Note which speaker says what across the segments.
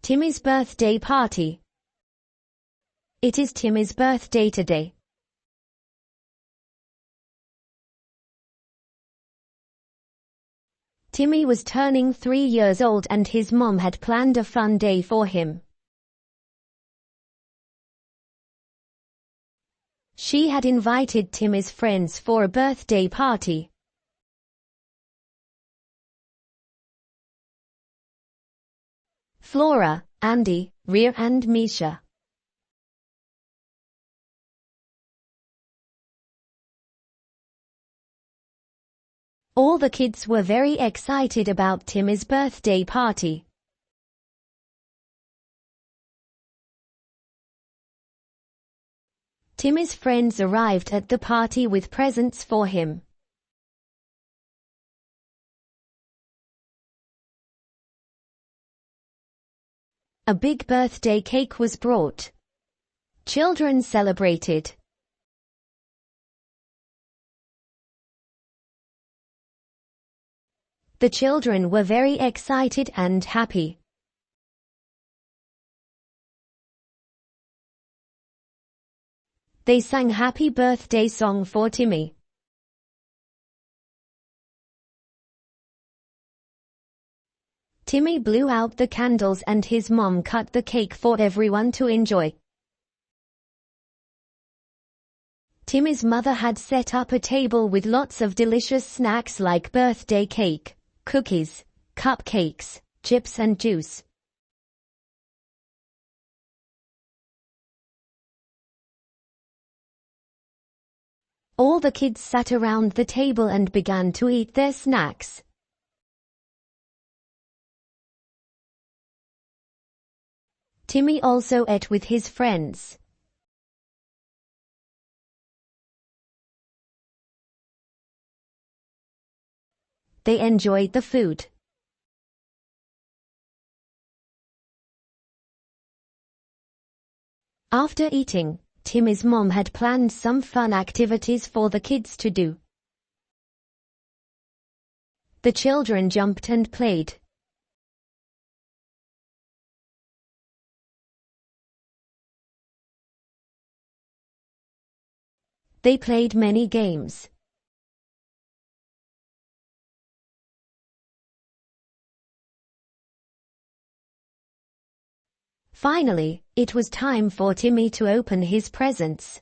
Speaker 1: Timmy's birthday party. It is Timmy's birthday today. Timmy was turning 3 years old and his mom had planned a fun day for him. She had invited Timmy's friends for a birthday party. Flora, Andy, Rhea and Misha. All the kids were very excited about Timmy's birthday party. Timmy's friends arrived at the party with presents for him. A big birthday cake was brought. Children celebrated. The children were very excited and happy. They sang happy birthday song for Timmy. Timmy blew out the candles and his mom cut the cake for everyone to enjoy. Timmy's mother had set up a table with lots of delicious snacks like birthday cake, cookies, cupcakes, chips and juice. All the kids sat around the table and began to eat their snacks. Timmy also ate with his friends. They enjoyed the food. After eating, Timmy's mom had planned some fun activities for the kids to do. The children jumped and played. They played many games. Finally, it was time for Timmy to open his presents.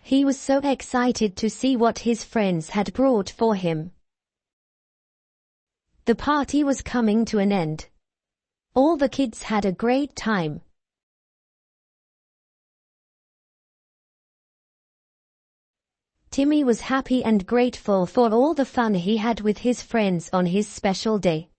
Speaker 1: He was so excited to see what his friends had brought for him. The party was coming to an end. All the kids had a great time. Timmy was happy and grateful for all the fun he had with his friends on his special day.